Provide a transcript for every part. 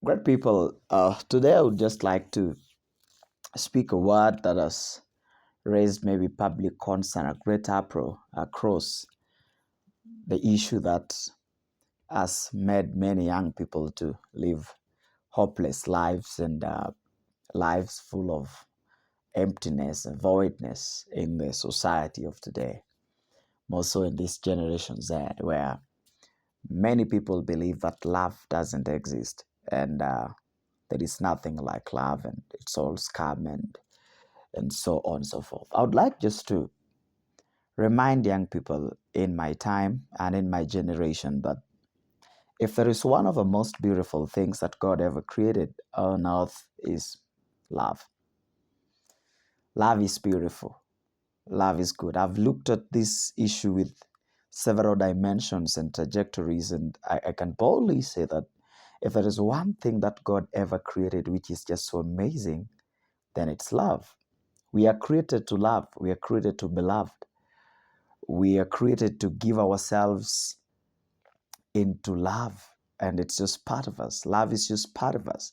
Great people, today I would just like to speak a word that has raised maybe public concern, a great uproar across the issue that has made many young people to live hopeless lives and lives full of emptiness and voidness in the society of today. More so in this generation Z, where many people believe that love doesn't exist and there is nothing like love and it's all scam and so on and so forth. I would like just to remind young people in my time and in my generation that if there is one of the most beautiful things that God ever created on earth is love. Love is beautiful. Love is good. I've looked at this issue with several dimensions and trajectories, and I can boldly say that if there is one thing that God ever created which is just so amazing, then it's love. We are created to love. We are created to be loved. We are created to give ourselves into love. And it's just part of us. Love is just part of us.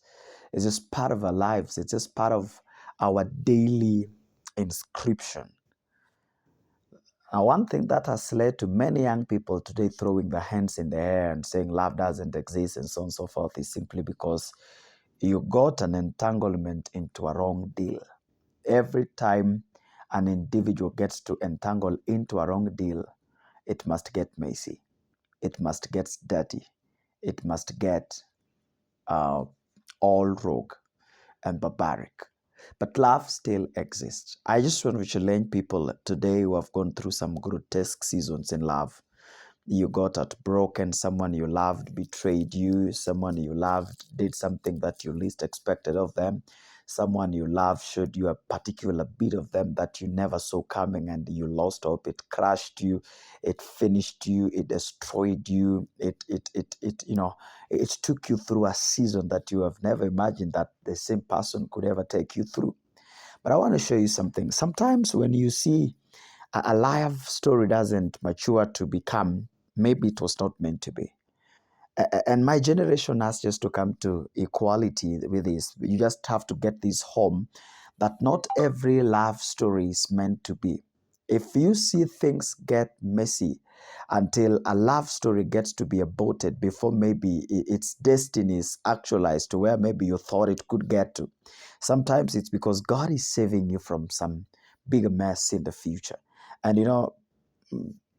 It's just part of our lives. It's just part of our daily inscription. Now, one thing that has led to many young people today throwing their hands in the air and saying love doesn't exist and so on and so forth is simply because you got an entanglement into a wrong deal. Every time an individual gets to entangle into a wrong deal, it must get messy. It must get dirty. It must get uh, all rogue and barbaric. But love still exists. I just want to challenge people today who have gone through some grotesque seasons in love. You got broken, someone you loved betrayed you, someone you loved did something that you least expected of them, someone you loved showed you a particular bit of them that you never saw coming and you lost hope. It crushed you, it finished you, it destroyed you, it took you through a season that you have never imagined that the same person could ever take you through. But I want to show you something. Sometimes when you see a life story doesn't mature to become, maybe it was not meant to be. And my generation has just to come to equality with this. You just have to get this home that not every love story is meant to be. If you see things get messy until a love story gets to be aborted before maybe its destiny is actualized to where maybe you thought it could get to, sometimes it's because God is saving you from some bigger mess in the future. And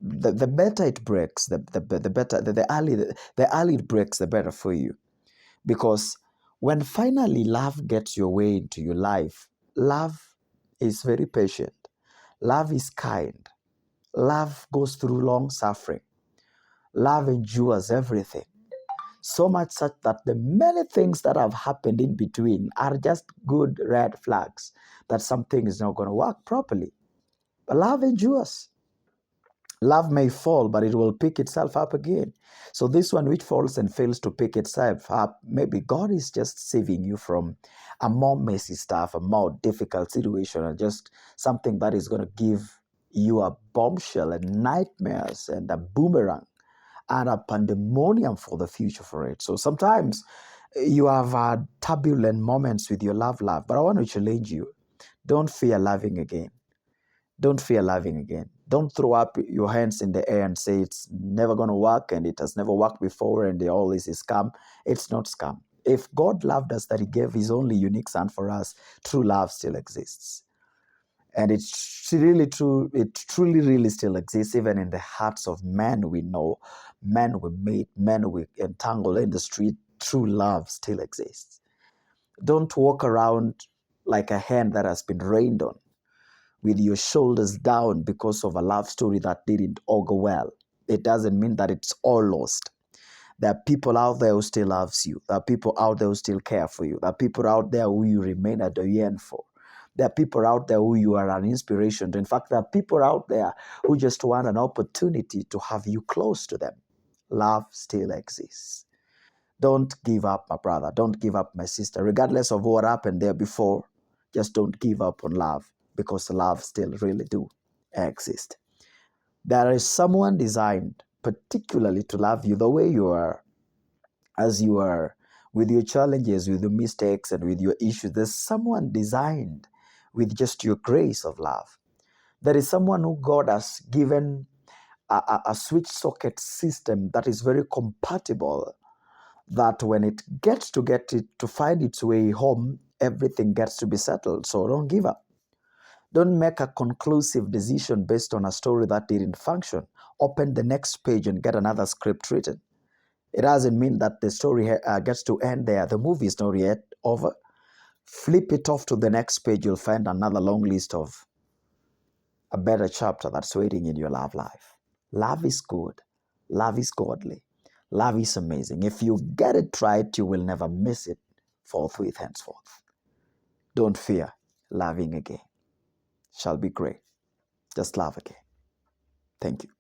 the better it breaks, the better the early it breaks, the better for you. Because when finally love gets your way into your life, love is very patient. Love is kind. Love goes through long suffering. Love endures everything. So much such that the many things that have happened in between are just good red flags that something is not going to work properly. But love endures. Love may fall, but it will pick itself up again. So this one which falls and fails to pick itself up, maybe God is just saving you from a more messy stuff, a more difficult situation, and just something that is going to give you a bombshell and nightmares and a boomerang and a pandemonium for the future for it. So sometimes you have turbulent moments with your love, but I want to challenge you. Don't fear loving again. Don't fear loving again. Don't throw up your hands in the air and say it's never going to work and it has never worked before and all this is scam. It's not scam. If God loved us that he gave his only unique son for us, true love still exists. And it's really true, it truly, really still exists, even in the hearts of men we know, men we meet, men we entangle in the street. True love still exists. Don't walk around like a hen that has been rained on, with your shoulders down because of a love story that didn't all go well. It doesn't mean that it's all lost. There are people out there who still loves you. There are people out there who still care for you. There are people out there who you remain at the end for. There are people out there who you are an inspiration to. In fact, there are people out there who just want an opportunity to have you close to them. Love still exists. Don't give up, my brother. Don't give up, my sister. Regardless of what happened there before, just don't give up on love because love still really do exist. There is someone designed particularly to love you the way you are, as you are, with your challenges, with your mistakes, and with your issues, there's someone designed with just your grace of love. There is someone who God has given a switch socket system that is very compatible, that when it gets to find its way home, everything gets to be settled. So don't give up. Don't make a conclusive decision based on a story that didn't function. Open the next page and get another script written. It doesn't mean that the story gets to end there. The movie is not yet over. Flip it off to the next page. You'll find another long list of a better chapter that's waiting in your love life. Love is good. Love is godly. Love is amazing. If you get it right, you will never miss it forthwith henceforth. Don't fear. Loving again shall be great. Just love again. Thank you.